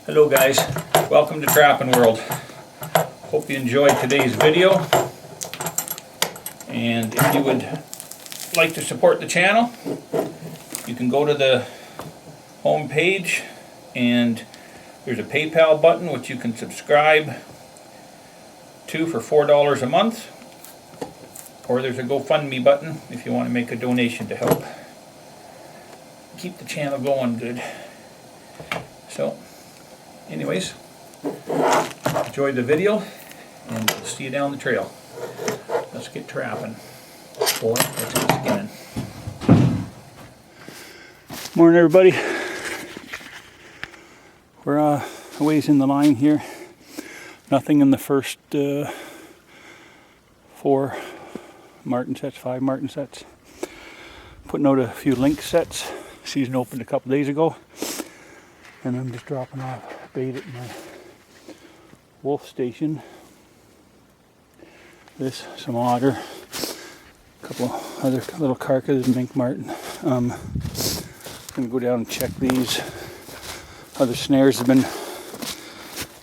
Hello guys, welcome to Trapping World. Hope you enjoyed today's video, and if you would like to support the channel, you can go to the home page and there's a PayPal button which you can subscribe to for $4 a month, or there's a GoFundMe button if you want to make a donation to help keep the channel going good. So anyways, enjoy the video and we'll see you down the trail. Let's get trapping. Boy, let's get skinning. Morning everybody. We're a ways in the line here. Nothing in the first 4 marten sets, 5 marten sets. Putting out a few link sets. Season opened a couple days ago. And I'm just dropping off bait at my wolf station. This, some otter, a couple other little carcasses, mink marten. I'm gonna go down and check these. Other snares have been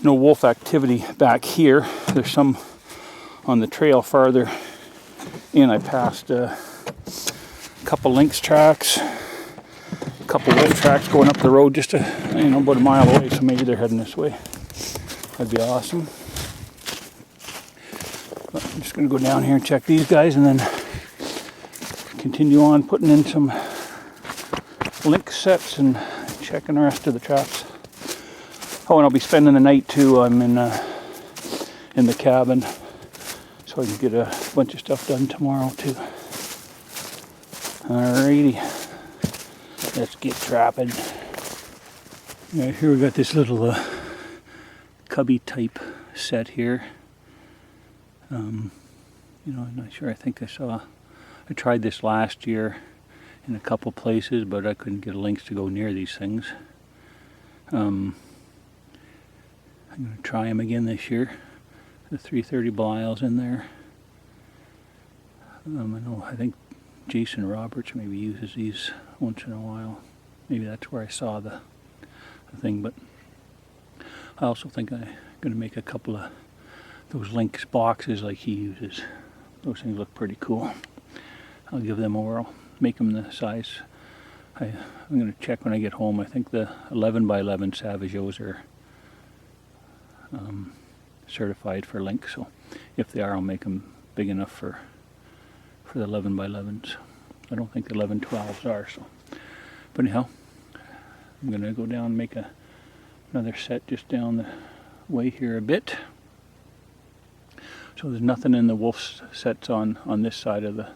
no wolf activity back here. There's some on the trail farther in. I passed a couple lynx tracks, a couple wolf tracks going up the road just about a mile away, so maybe they're heading this way. That'd be awesome. But I'm just going to go down here and check these guys and then continue on putting in some link sets and checking the rest of the traps. Oh, and I'll be spending the night too. I'm in the cabin, so I can get a bunch of stuff done tomorrow too. Alrighty, let's get trapping. Yeah, here we got this little cubby type set here. I'm not sure. I think I tried this last year in a couple places, but I couldn't get links to go near these things. I'm going to try them again this year. The 330 Belials in there. I think Jason Roberts maybe uses these once in a while. Maybe that's where I saw the thing, but I also think I'm going to make a couple of those Lynx boxes like he uses. Those things look pretty cool. I'll give them a whirl. Make them the size. I'm going to check when I get home. I think the 11 by 11 Savageos are certified for Lynx, so if they are, I'll make them big enough for the 11 by 11s. I don't think the 11 12s are, so. But anyhow, I'm going to go down and make another set just down the way here a bit. So there's nothing in the wolf sets on this side of the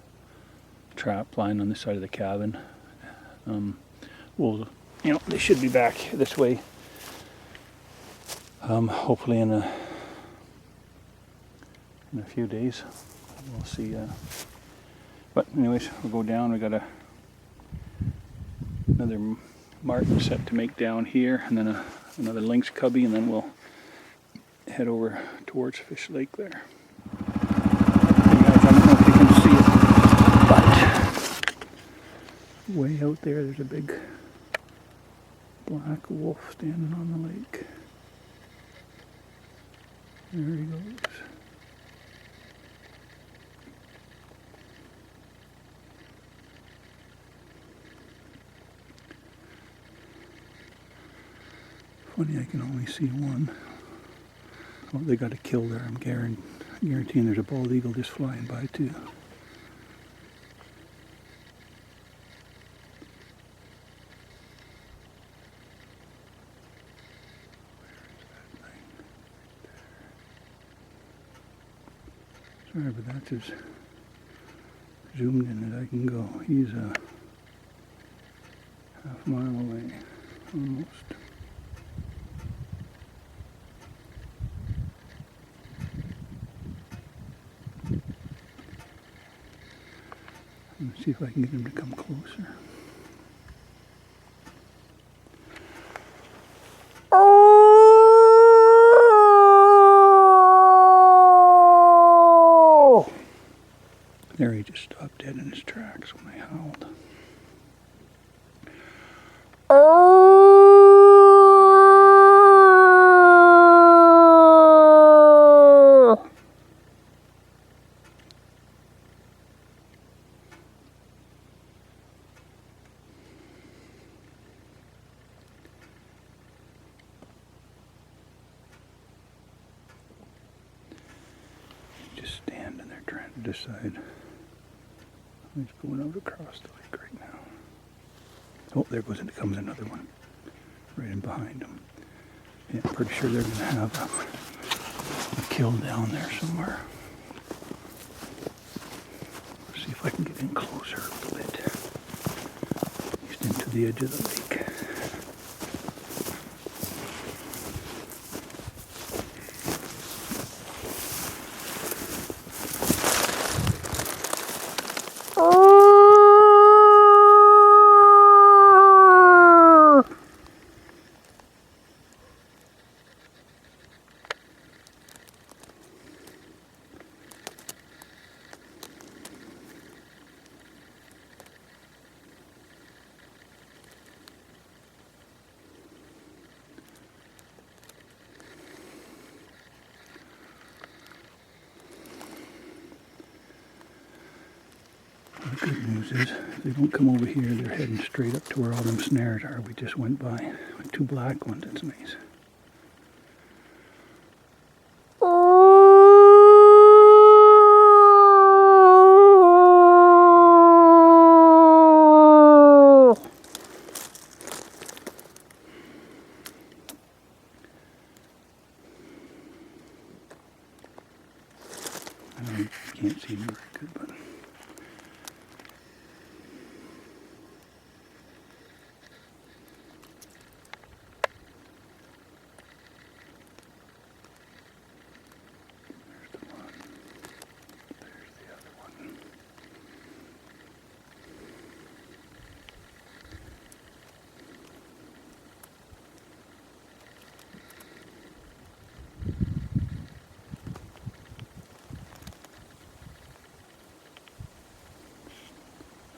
trap line, on this side of the cabin. Wolves, they should be back this way. Hopefully in a few days. We'll see. But anyways, we'll go down. We got another marten set to make down here, and then another lynx cubby, and then we'll head over towards Fish Lake there. You guys, I don't know if you can see it, but way out there's a big black wolf standing on the lake. There he goes. Funny, I can only see one. Oh, they got a kill there. I'm guaranteeing there's a bald eagle just flying by too. Sorry, but that's as zoomed in as I can go. He's a half mile away, almost. Let's see if I can get him to come closer. Oh! There, he just stopped dead in his tracks when I howled. Oh! this side. He's going out across the lake right now. Oh, there comes another one. Right in behind him. Yeah, I'm pretty sure they're going to have a kill down there somewhere. See if I can get in closer a little bit. Just into the edge of the lake. The good news is, if they don't come over here, they're heading straight up to where all them snares are we just went by. With 2 black ones, it's nice. I know you can't see me very good, but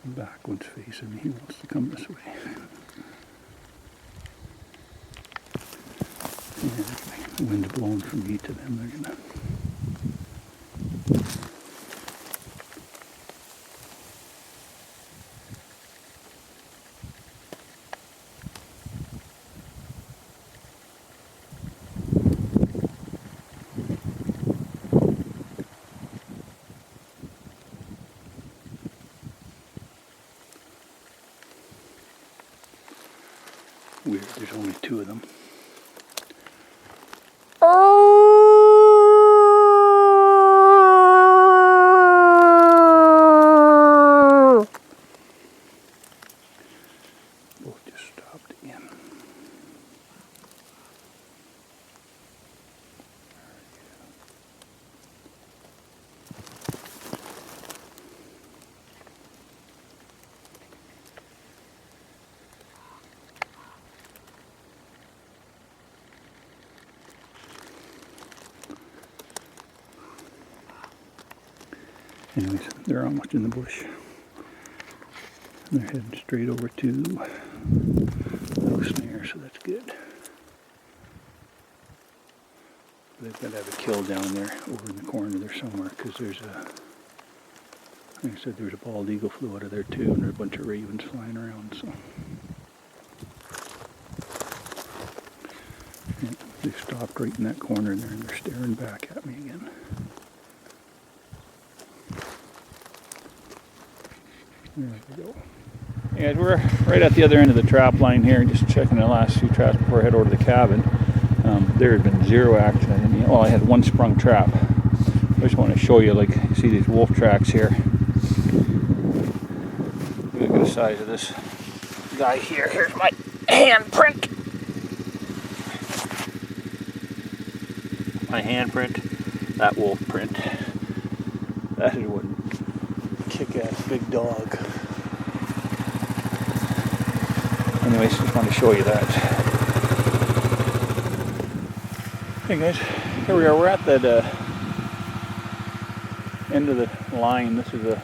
the back one's facing me. He wants to come this way. And the wind's blowing from me to them. They're gonna. Weird, there's only 2 of them. Both just stopped again. Anyways, they're almost in the bush. They're heading straight over to no snare, so that's good. They've got to have a kill down there over in the corner there somewhere, because there's like I said, there's a bald eagle flew out of there too, and there's a bunch of ravens flying around, so. Yeah, they stopped right in that corner there, and they're staring back at me again. There we go. Yeah, we're right at the other end of the trap line here, just checking the last 2 traps before I head over to the cabin. There had been 0 action. I had 1 sprung trap. I just want to show you, like, you see these wolf tracks here. Look at the size of this guy here. Here's my handprint. My handprint, that wolf print. That is one kick-ass big dog. Anyways, just wanted to show you that. Hey guys, here we are. We're at that end of the line. This is the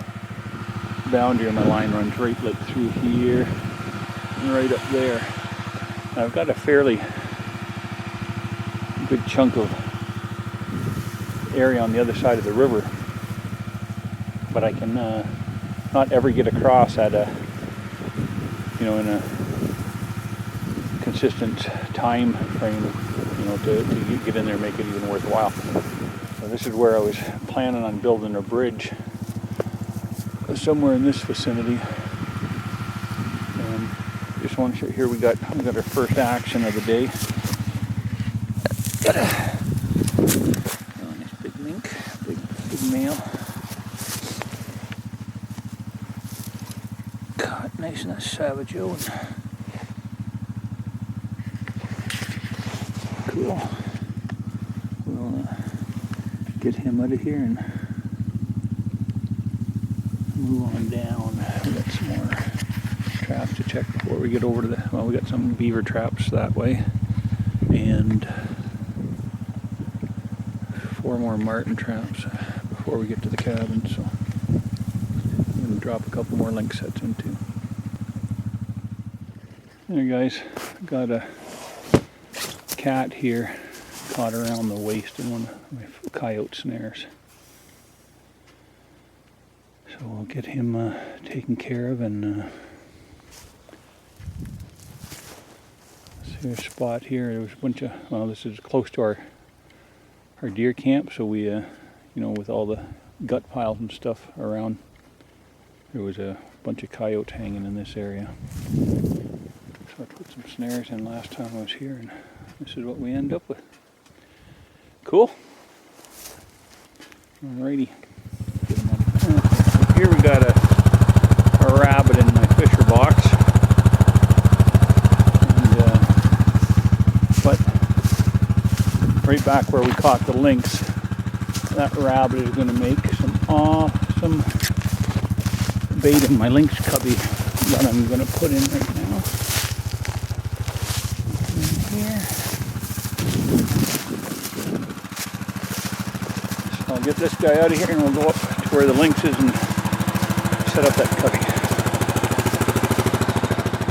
boundary of my line, runs right like through here and right up there. Now, I've got a fairly good chunk of area on the other side of the river, but I can not ever get across at a, in a consistent time frame, to get in there and make it even worthwhile. So This is where I was planning on building a bridge somewhere in this vicinity. Just want to show, here we got our first action of the day. Got a nice big mink, big male. Caught nice in that Savage O. Cool. We'll get him out of here and move on down. We got some more traps to check before we get over to the, well, we got some beaver traps that way, and 4 more marten traps before we get to the cabin, so I'm going to drop a couple more link sets in too. There guys, got a cat here caught around the waist in one of my coyote snares. So we'll get him taken care of, and there's a spot here. There was a bunch of, well, this is close to our deer camp, so we, you know, with all the gut piles and stuff around, there was a bunch of coyotes hanging in this area. So I put some snares in last time I was here, and this is what we end up with. Cool. Alrighty. Here we got a rabbit in my fisher box. But right back where we caught the lynx, that rabbit is going to make some awesome bait in my lynx cubby that I'm going to put in right now. Here. So I'll get this guy out of here and we'll go up to where the lynx is and set up that cubby.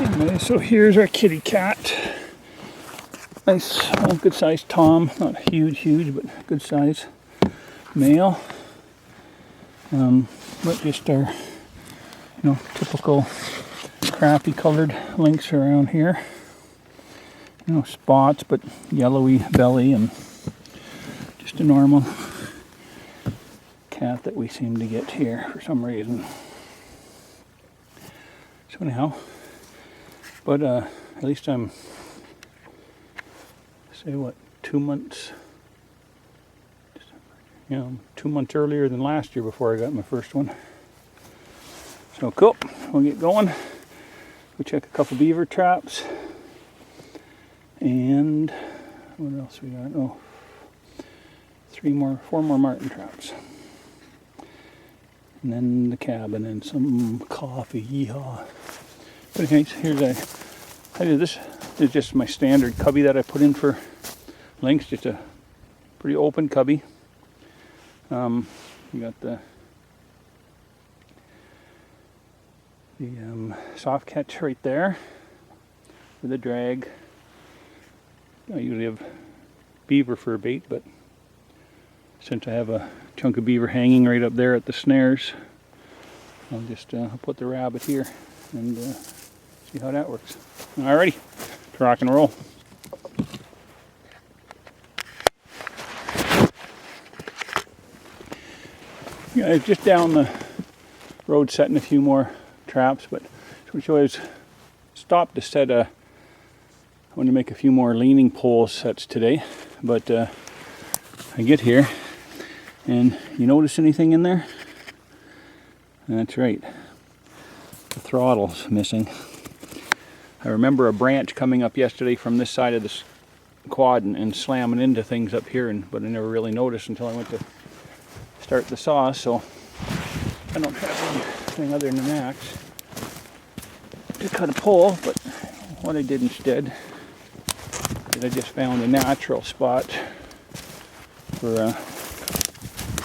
Anyway, so here's our kitty cat. Nice, good sized tom, not huge, but good size male. But just our, you know, typical crappy colored lynx around here. You know, spots, but yellowy belly, and just a normal cat that we seem to get here for some reason. So anyhow, but at least I'm, say what, 2 months, you know, 2 months earlier than last year before I got my first one. So cool, we'll get going. We'll check a couple beaver traps. And what else we got? Oh, 4 more marten traps. And then the cabin and some coffee, yeehaw. But anyways, this is just my standard cubby that I put in for lynx, just a pretty open cubby. You got the soft catch right there with the drag. I usually have beaver for a bait, but since I have a chunk of beaver hanging right up there at the snares, I'll just put the rabbit here and see how that works. Alrighty, to rock and roll. Yeah, just down the road setting a few more traps, but so I was stopped to set I want to make a few more leaning pole sets today, but I get here and you notice anything in there? That's right, the throttle's missing. I remember a branch coming up yesterday from this side of this quad and slamming into things up here, but I never really noticed until I went to start the saw, so I don't have anything other than an axe to cut a pole. But what I did instead is I just found a natural spot for a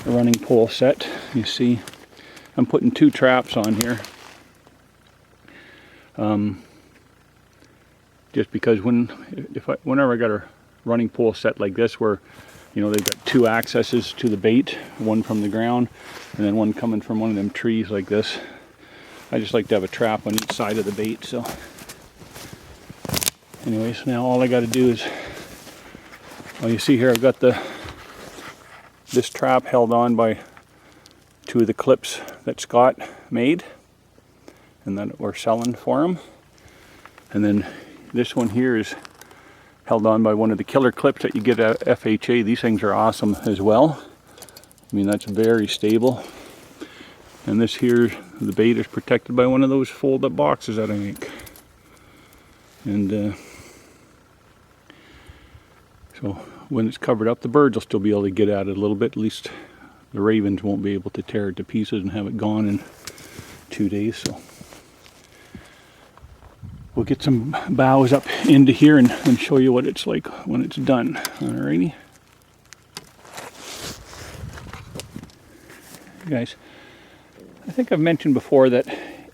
running pole set. You see, I'm putting 2 traps on here. Just because whenever I got a running pole set like this, where you know they've got 2 accesses to the bait, one from the ground and then one coming from one of them trees like this, I just like to have a trap on each side of the bait. So anyways, now all I got to do is, well, you see here I've got the this trap held on by 2 of the clips that Scott made and that we're selling for him. And then this one here is held on by one of the killer clips that you get at FHA. These things are awesome as well. I mean, that's very stable. And this here, the bait is protected by one of those fold-up boxes that I make. And so when it's covered up, the birds will still be able to get at it a little bit. At least the ravens won't be able to tear it to pieces and have it gone in 2 days. So we'll get some boughs up into here and show you what it's like when it's done. Alrighty. Guys, I think I've mentioned before that,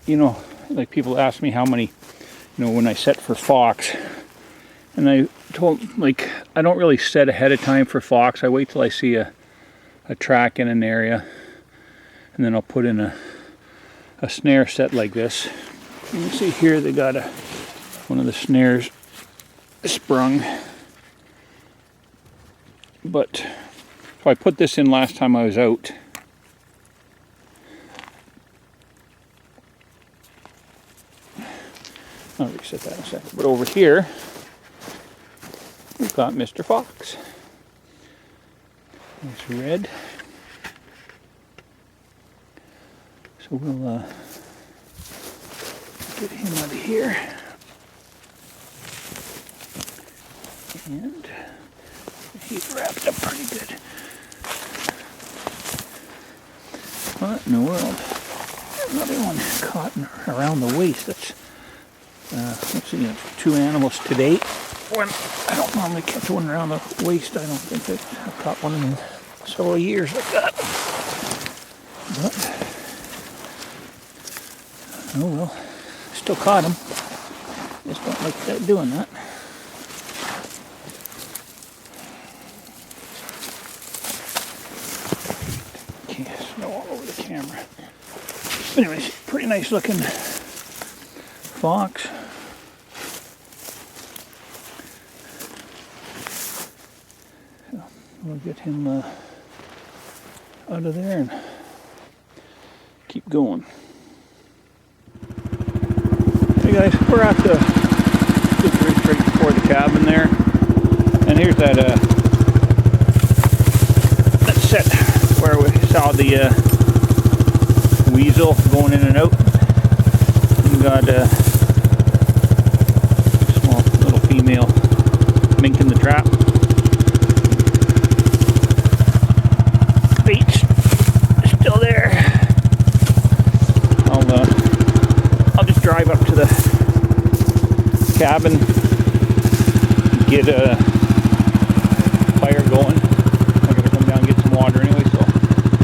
you know, like people ask me how many, you know, when I set for fox. And I told them, like, I don't really set ahead of time for fox. I wait till I see a track in an area. And then I'll put in a snare set like this. You can see here they got one of the snares sprung. But, so I put this in last time I was out. I'll reset that in a second. But over here, we've got Mr. Fox. It's red. So we'll get him out of here. And he's wrapped up pretty good. What in the world? Another one caught around the waist. That's let's see, 2 animals today. When I don't normally catch one around the waist. I don't think I've caught one in several years like that. But oh well, still caught him. Just don't like that doing that. Okay, snow all over the camera. Anyways, pretty nice looking fox. So we'll get him out of there and keep going. Hey guys, we're at the bridge right before the cabin there, and here's that set where we saw the weasel going in and out. We got a small little female mink in the trap. Bait's still there. I'll just drive up to the cabin, get a fire going. I gotta come down and get some water anyway, so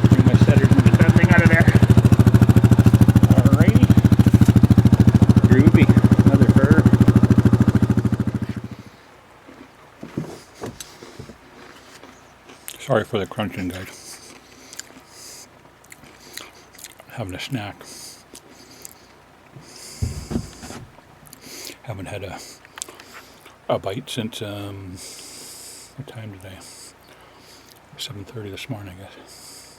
bring my setters and get that thing out of there. Alrighty. Groovy. Another fur. Sorry for the crunching, guys. Having a snack. Haven't had a bite since what time today? 7:30 this morning, I guess.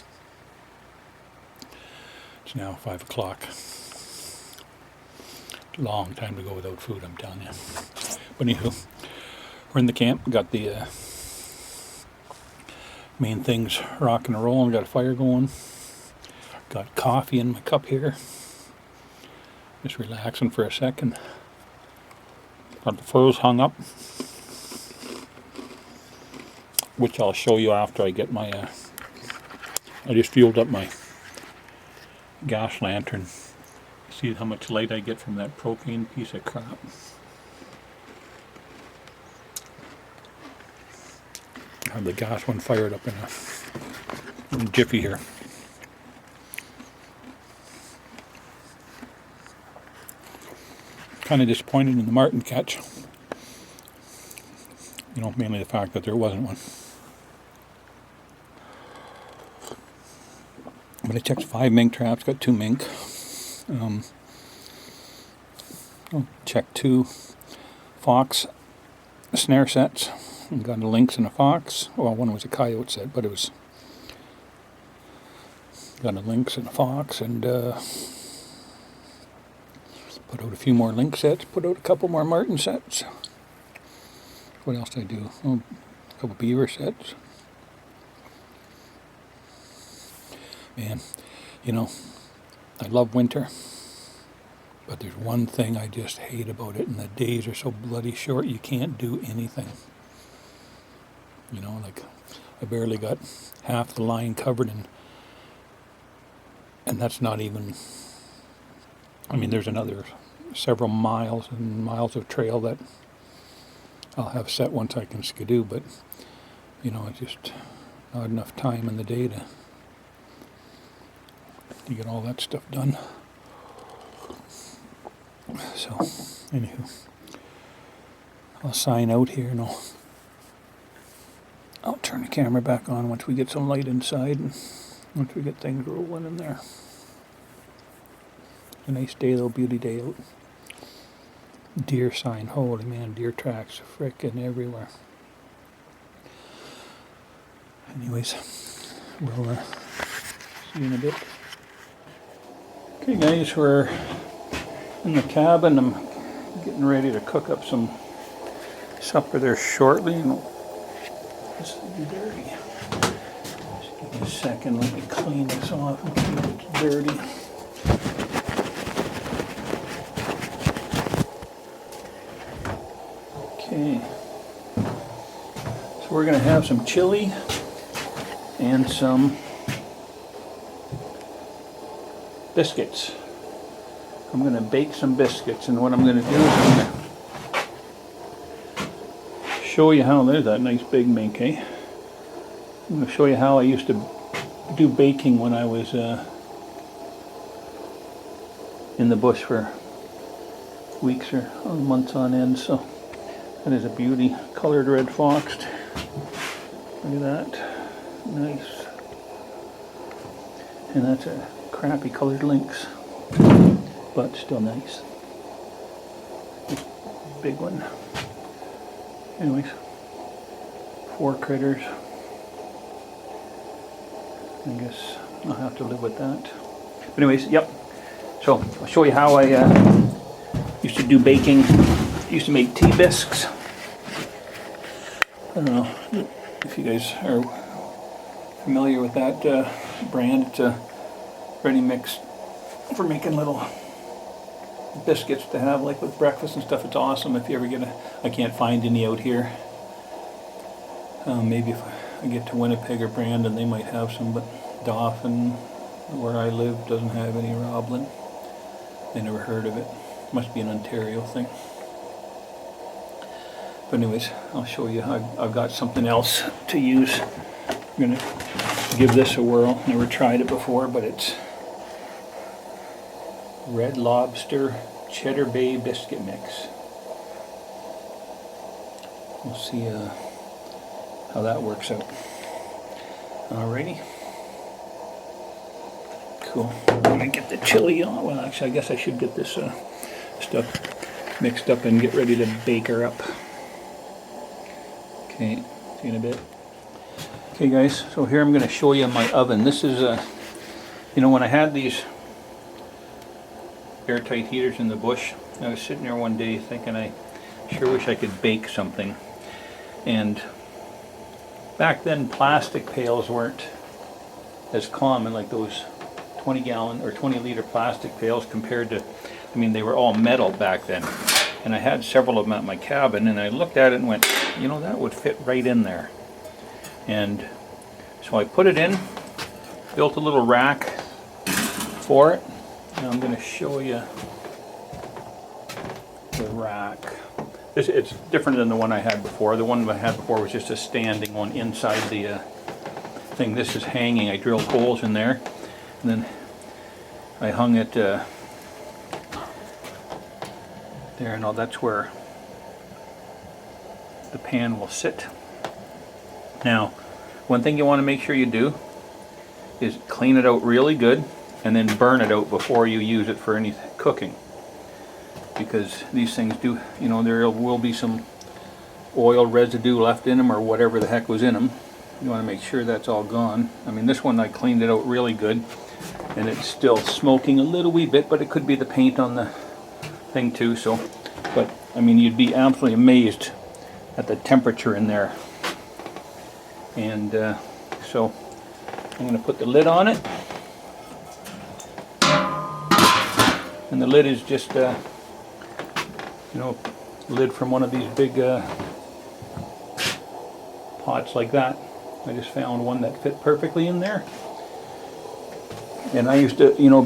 It's now 5 o'clock. Long time to go without food, I'm telling you. But anywho, we're in the camp. Got the main things rocking and rolling. Got a fire going. Got coffee in my cup here. Just relaxing for a second. Got the furs hung up, which I'll show you after I get my, I just fueled up my gas lantern. See how much light I get from that propane piece of crap. I have the gas one fired up in a jiffy here. Kind of disappointed in the marten catch. You know, mainly the fact that there wasn't one. But I checked 5 mink traps, got 2 mink. Checked 2 fox snare sets. And got a lynx and a fox. Well, one was a coyote set, but it was got a lynx and a fox, and put out a few more lynx sets, put out a couple more marten sets. What else did I do? Oh, a couple beaver sets. Man, you know, I love winter, but there's one thing I just hate about it, and the days are so bloody short, you can't do anything. You know, like, I barely got half the line covered, and that's not even, I mean, there's another several miles and miles of trail that I'll have set once I can skidoo, but, you know, it's just not enough time in the day to get all that stuff done. So, anywho, I'll sign out here, and I'll turn the camera back on once we get some light inside, and once we get things rolling in there. A nice day though, beauty day out. Deer sign, holy man, deer tracks frickin' everywhere. Anyways, we'll see you in a bit. Okay guys, we're in the cabin. I'm getting ready to cook up some supper there shortly. This will be dirty. Just give me a second, let me clean this off and see if it's dirty. Okay. So we're going to have some chili and some biscuits. I'm going to bake some biscuits, and what I'm going to do is I'm going to show you how, there's that nice big mink, eh? I'm going to show you how I used to do baking when I was in the bush for weeks or months on end. So that is a beauty, colored red fox. Look at that, nice. And that's a crappy colored lynx, but still nice. Big one. Anyways, 4 critters. I guess I'll have to live with that. But anyways, yep. So I'll show you how I used to do baking. Used to make tea bisques. I don't know if you guys are familiar with that brand. It's a ready mix for making little biscuits to have like with breakfast and stuff. It's awesome if you ever get I can't find any out here. Maybe if I get to Winnipeg or Brandon, they might have some, but Dauphin, where I live, doesn't have any Roblin. I never heard of it. Must be an Ontario thing. But anyways, I'll show you how I've got something else to use. I'm going to give this a whirl. Never tried it before, but it's Red Lobster Cheddar Bay Biscuit Mix. We'll see how that works out. Alrighty. Cool. I'm going to get the chili on. Well, actually, I guess I should get this stuff mixed up and get ready to bake her up. Okay, see you in a bit. Okay guys, so here I'm going to show you my oven. This is you know, when I had these airtight heaters in the bush, I was sitting there one day thinking I sure wish I could bake something. And back then plastic pails weren't as common, like those 20-gallon or 20-liter plastic pails compared to, I mean, they were all metal back then. And I had several of them at my cabin, and I looked at it and went, you know, that would fit right in there. And so I put it in, built a little rack for it, and I'm going to show you the rack. It's different than the one I had before. The one I had before was just a standing one inside the thing. This is hanging. I drilled holes in there, and then I hung it there, and all that's where the pan will sit. Now, one thing you want to make sure you do is clean it out really good and then burn it out before you use it for any cooking, because these things do, you know, there will be some oil residue left in them or whatever the heck was in them. You want to make sure that's all gone. I mean, this one I cleaned it out really good. and it's still smoking a little wee bit, but it could be the paint on the thing too. So, but I mean, you'd be absolutely amazed at the temperature in there. And so I'm going to put the lid on it, and the lid is just you know, lid from one of these big pots like that. I just found one that fit perfectly in there. And I used to, you know,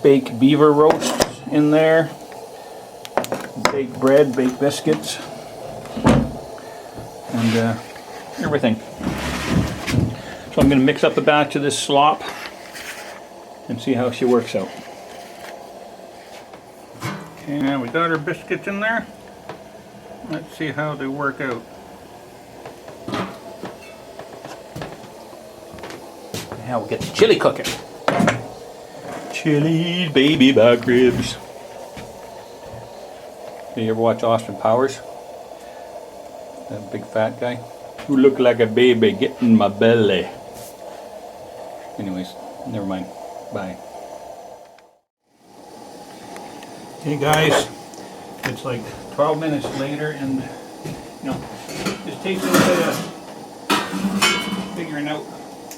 bake beaver roasts in there, bake bread, bake biscuits, and everything. So I'm going to mix up a batch of this slop and see how she works out. Okay, now we got our biscuits in there. Let's see how they work out. Now we'll get the chili cooking. Chili baby back ribs. You ever watch Austin Powers? That big fat guy who looked like a baby, get in my belly. Anyways, never mind. Bye. Hey guys, it's like 12 minutes later, and you know, just takes a little bit of figuring out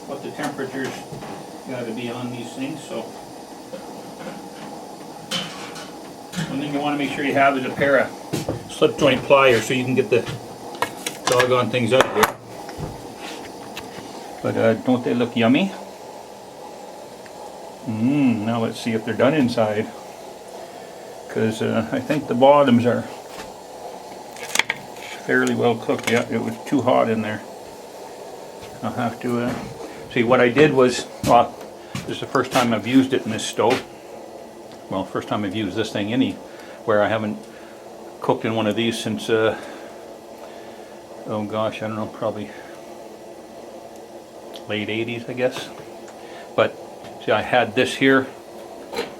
what the temperatures got to be on these things. So one thing you want to make sure you have is a pair of slip joint pliers so you can get the doggone things out of here. But don't they look yummy? Now let's see if they're done inside, because I think the bottoms are fairly well cooked. Yeah, it was too hot in there. I'll have to see. What I did was, well, this is the first time I've used it in this stove. Well, first time I've used this thing anywhere. I haven't cooked in one of these since oh gosh, I don't know, probably late 80s, I guess. But see, I had this here,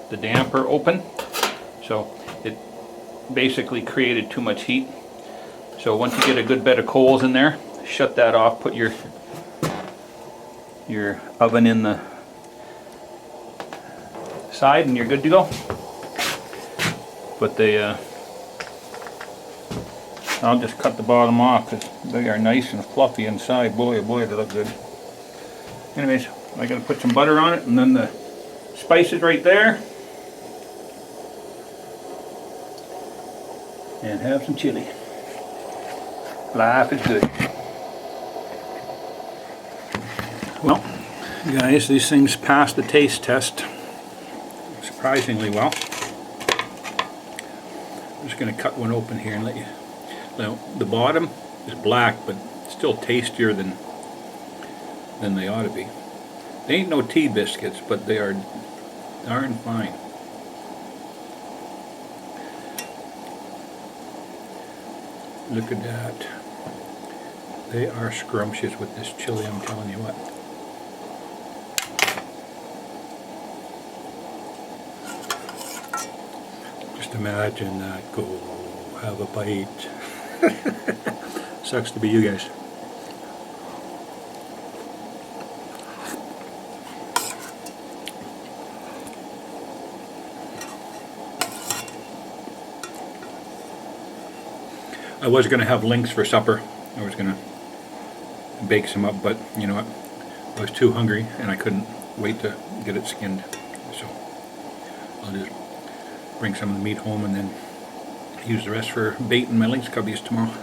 the damper open, so it basically created too much heat. So once you get a good bed of coals in there, shut that off, put your oven in the side, and you're good to go. But I'll just cut the bottom off because they are nice and fluffy inside. Boy, oh boy, they look good. Anyways, I gotta put some butter on it, and then the spices right there, and have some chili. Life is good. Well, guys, these things passed the taste test surprisingly well. I'm just going to cut one open here and let you. Now, the bottom is black, but still tastier than they ought to be. They ain't no tea biscuits, but they are darn fine. Look at that. They are scrumptious with this chili, I'm telling you what. Just imagine that. Go have a bite. Sucks to be you guys. I was going to have links for supper. I was going to bake some up, but you know what? I was too hungry and I couldn't wait to get it skinned. So I'll just bring some of the meat home and then use the rest for bait in my lynx cubbies tomorrow.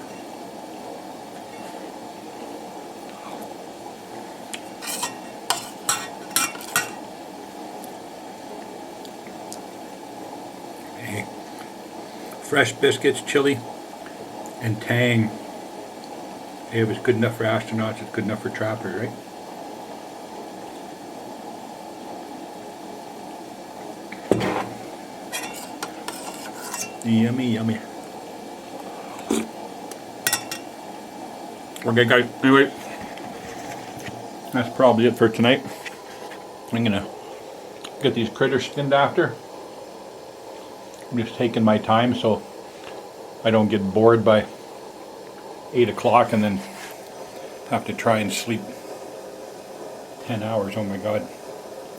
Hey, fresh biscuits, chili, and tang. Hey, if it's good enough for astronauts, it's good enough for trappers, right? Yummy, yummy. Okay, guys, anyway, that's probably it for tonight. I'm gonna get these critters skinned after. I'm just taking my time so I don't get bored by 8 o'clock and then have to try and sleep 10 hours. Oh my God.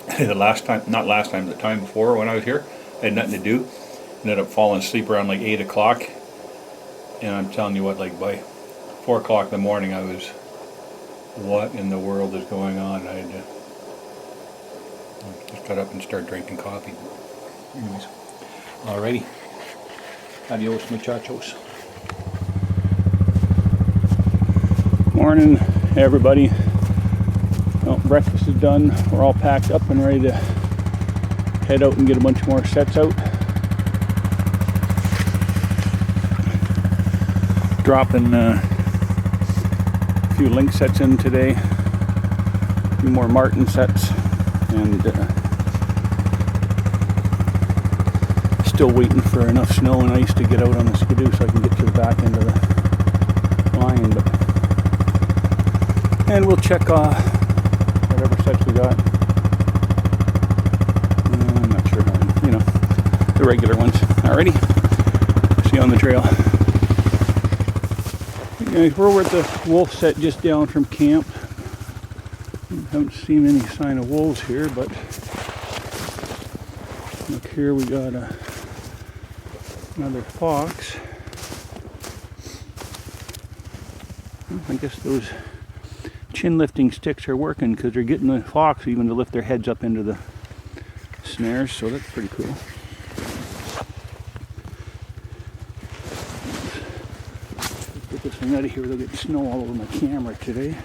the time before when I was here, I had nothing to do. Ended up falling asleep around like 8 o'clock. And I'm telling you what, like by 4 o'clock in the morning, I was, what in the world is going on? I had to just got up and started drinking coffee. Anyways, alrighty. Adios, muchachos. Morning, everybody. Well, breakfast is done. We're all packed up and ready to head out and get a bunch more sets out. Dropping a few link sets in today. A few more Martin sets. And still waiting for enough snow and ice to get out on the Skidoo so I can get to the back end of the line. And we'll check whatever sets we got. I'm not sure how, the regular ones. Alrighty, see you on the trail. Hey guys, we're over at the wolf set just down from camp. Haven't seen any sign of wolves here, but look here, we got another fox. I guess those chin lifting sticks are working because they're getting the fox even to lift their heads up into the snares, so that's pretty cool. Let's get this thing out of here without getting snow all over my camera today.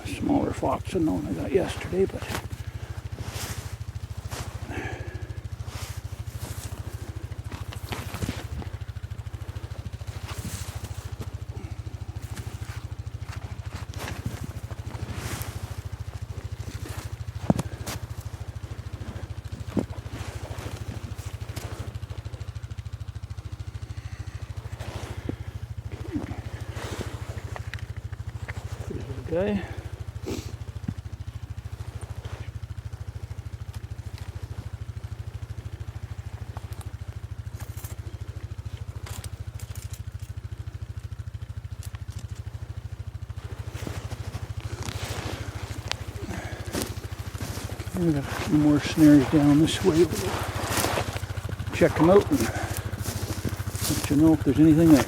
Smaller fox than the one I got yesterday, but there's a guy. We got a few more snares down this way. We'll check them out and let you know if there's anything there.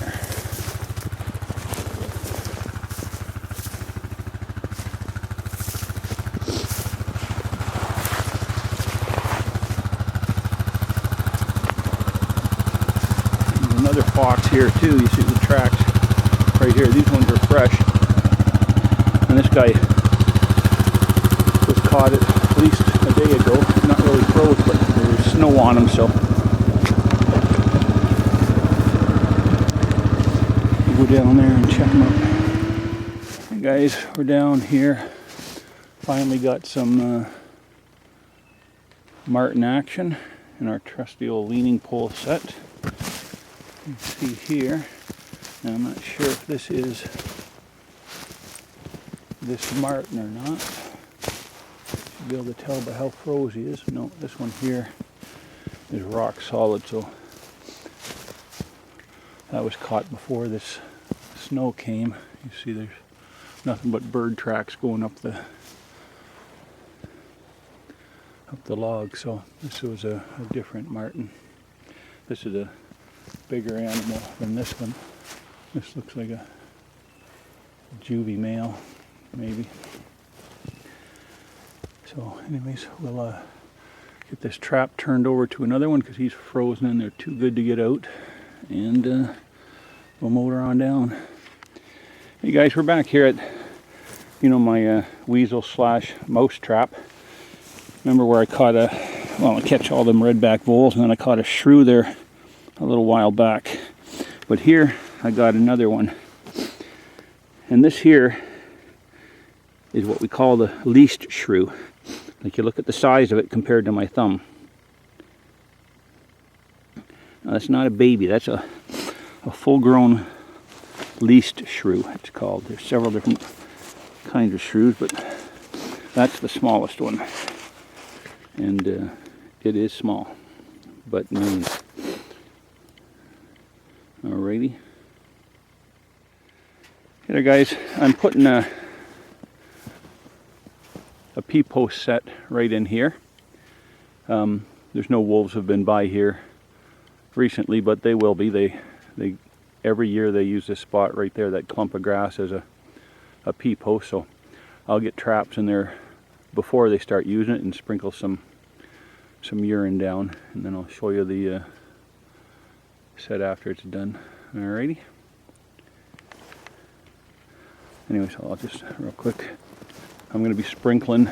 There's another fox here too. You see the tracks right here. These ones are fresh. And this guy was caught at least a day ago. Not really froze, but there was snow on him, so we'll go down there and check him out. Hey guys, we're down here. Finally got some Martin action in our trusty old leaning pole set. You can see here. Now, I'm not sure if this is this Martin or not. Be able to tell by how froze he is. No, this one here is rock solid, so that was caught before this snow came. You see there's nothing but bird tracks going up the log, so this was a different Martin. This is a bigger animal than this one. This looks like a juvie male, maybe. So anyways, we'll get this trap turned over to another one because he's frozen and they're too good to get out. And we'll motor on down. Hey guys, we're back here at, my weasel / mouse trap. Remember where I caught I catch all them redback voles, and then I caught a shrew there a little while back. But here I got another one. And this here is what we call the least shrew. Like, you look at the size of it compared to my thumb. Now, that's not a baby, that's a full-grown least shrew, it's called. There's several different kinds of shrews, but that's the smallest one. And It is small, but mean. Alrighty. Here guys, I'm putting a P-post set right in here. There's no wolves have been by here recently, but they will be. They every year they use this spot right there, that clump of grass, as a P-post. So I'll get traps in there before they start using it and sprinkle some urine down, and then I'll show you the set after it's done. Alrighty. Anyway, so I'll just real quick. I'm going to be sprinkling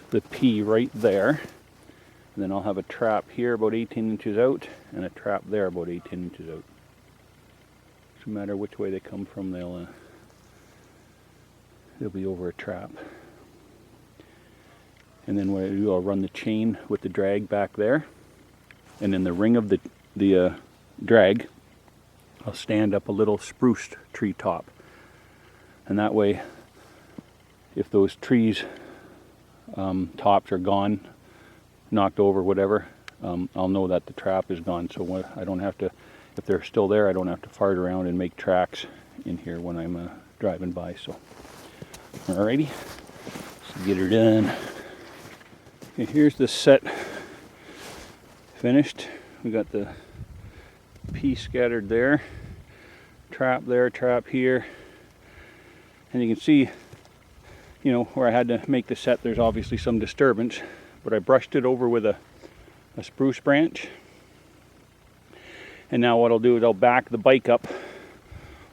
the pea right there, and then I'll have a trap here about 18 inches out and a trap there about 18 inches out. Doesn't matter which way they come from, they'll be over a trap. And then what I do, I'll run the chain with the drag back there, and in the ring of the drag, I'll stand up a little spruce tree top, and that way, if those trees tops are gone, knocked over, whatever, I'll know that the trap is gone. So I don't have to, if they're still there, I don't have to fart around and make tracks in here when I'm driving by. So, alrighty, let's get her done. Okay, here's the set finished. We got the pea scattered there, trap there, trap here, and you can see, you know, where I had to make the set, there's obviously some disturbance, but I brushed it over with a spruce branch. And now what I'll do is I'll back the bike up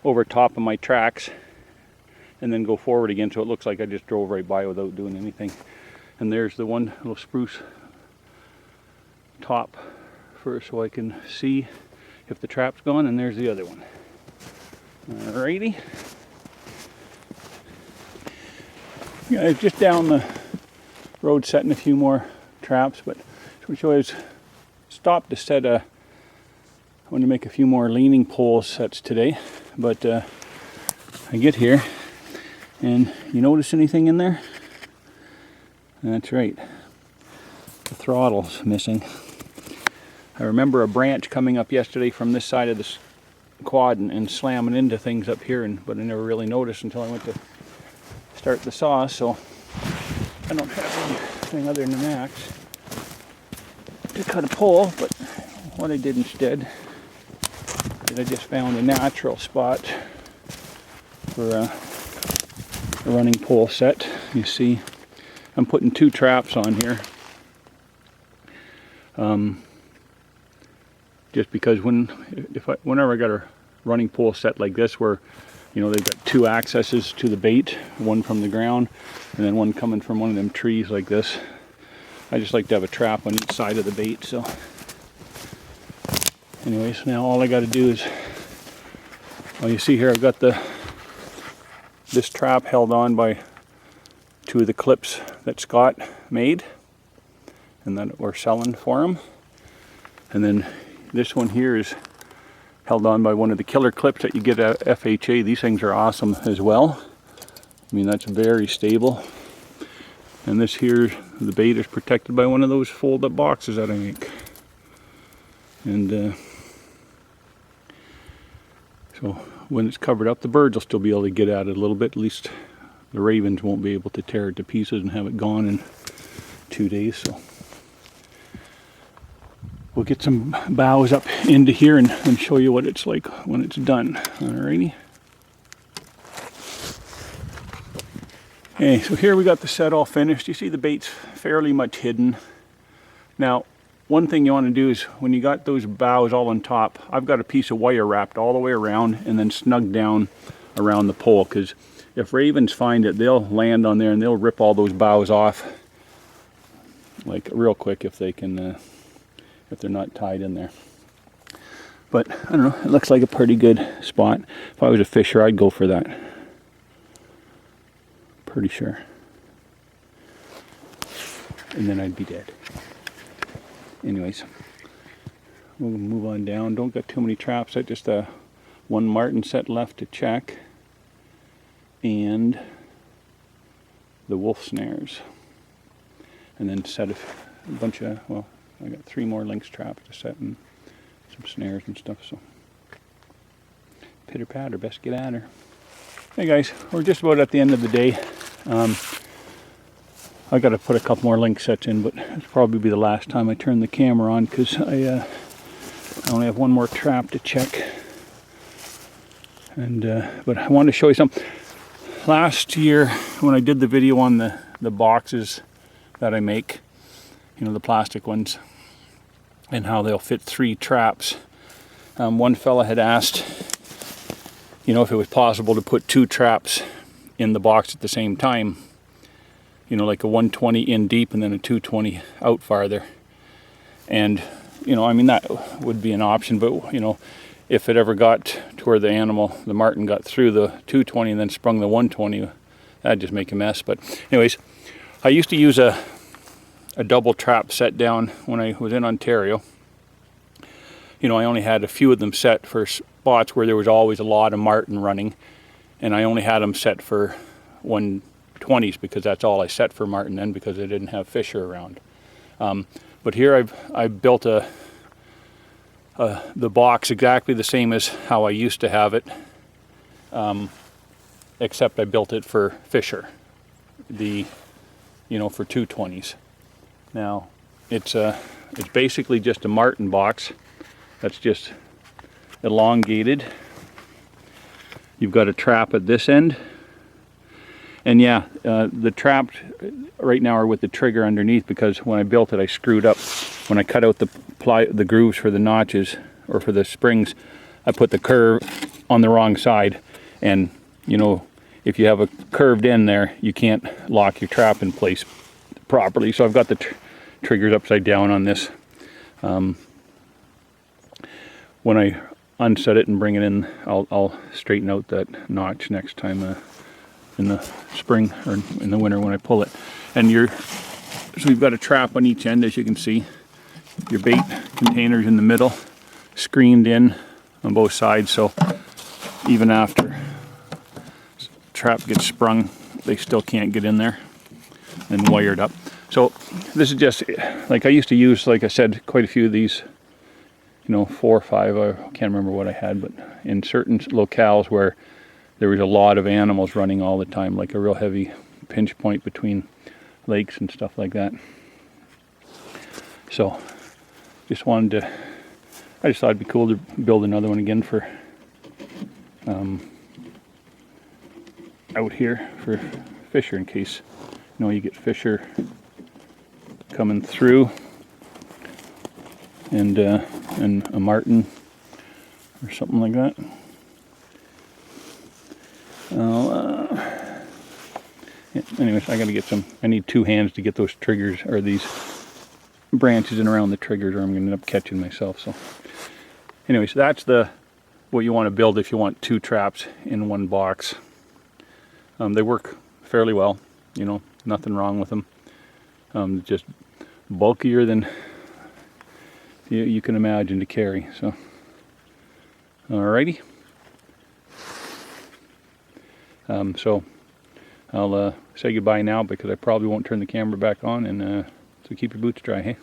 over top of my tracks and then go forward again, so it looks like I just drove right by without doing anything. And there's the one little spruce top first, so I can see if the trap's gone, and there's the other one. Alrighty. Yeah, just down the road setting a few more traps, but which always stopped to set I want to make a few more leaning pole sets today, but I get here and you notice anything in there? That's right, the throttle's missing. I remember a branch coming up yesterday from this side of this quad and slamming into things up here, but I never really noticed until I went to start the saw, so I don't have anything other than an axe to cut a pole. But what I did instead is I just found a natural spot for a running pole set. You see, I'm putting 2 traps on here, just because whenever I got a running pole set like this, where you know they've got 2 accesses to the bait, one from the ground and then one coming from one of them trees like this, I just like to have a trap on each side of the bait. So anyways, now all I got to do is, well, you see here I've got this trap held on by 2 of the clips that Scott made and that we're selling for him, and then this one here is held on by one of the killer clips that you get at FHA. These things are awesome as well. I mean, that's very stable. And this here, the bait is protected by one of those fold-up boxes that I make. And so when it's covered up, the birds will still be able to get at it a little bit. At least the ravens won't be able to tear it to pieces and have it gone in 2 days. So we'll get some boughs up into here and show you what it's like when it's done. Alrighty. Okay, so here we got the set all finished. You see the bait's fairly much hidden. Now, one thing you want to do is when you got those boughs all on top, I've got a piece of wire wrapped all the way around and then snugged down around the pole, because if ravens find it, they'll land on there and they'll rip all those boughs off like real quick if they can, if they're not tied in there. But I don't know, it looks like a pretty good spot. If I was a fisher, I'd go for that. Pretty sure. And then I'd be dead. Anyways, we'll move on down. Don't got too many traps. I just one marten set left to check, and the wolf snares. and then set a bunch of, well, I got 3 more lynx traps to set and some snares and stuff, so pitter patter, best get at her. Hey guys, we're just about at the end of the day. I got to put a couple more lynx sets in, but it'll probably be the last time I turn the camera on because I only have one more trap to check. And but I wanted to show you something. Last year when I did the video on the boxes that I make, you know, the plastic ones, and how they'll fit 3 traps, one fella had asked, you know, if it was possible to put 2 traps in the box at the same time, you know, like a 120 in deep and then a 220 out farther. And, you know, I mean, that would be an option, but, you know, if it ever got to where the animal, the marten, got through the 220 and then sprung the 120, that'd just make a mess. But anyways, I used to use a double trap set down when I was in Ontario. You know, I only had a few of them set for spots where there was always a lot of marten running, and I only had them set for 120s because that's all I set for marten then, because I didn't have fisher around. But here I've built the box exactly the same as how I used to have it, except I built it for fisher, you know, for 220s. Now it's basically just a marten box that's just elongated. You've got a trap at this end, and yeah, the traps right now are with the trigger underneath, because when I built it I screwed up. When I cut out the grooves for the notches or for the springs, I put the curve on the wrong side, and you know, if you have a curved end there, you can't lock your trap in place properly. So I've got the triggers upside down on this. When I unset it and bring it in, I'll straighten out that notch next time in the spring or in the winter when I pull it. And so we've got a trap on each end, as you can see. Your bait containers in the middle, screened in on both sides, so even after the trap gets sprung, they still can't get in there, and wired up. So this is just, like, I used to use, like I said, quite a few of these, you know, 4 or 5, I can't remember what I had, but in certain locales where there was a lot of animals running all the time, like a real heavy pinch point between lakes and stuff like that. So just wanted to, I just thought it'd be cool to build another one again for out here for fisher, in case, you know, you get fisher coming through, and a marten or something like that. Yeah, anyways, I gotta get I need 2 hands to get those triggers, or these branches in around the triggers, or I'm gonna end up catching myself. So anyways, that's what you want to build if you want 2 traps in one box. They work fairly well, you know, nothing wrong with them. Just bulkier than you can imagine to carry. So alrighty. So I'll say goodbye now, because I probably won't turn the camera back on, and so keep your boots dry, hey?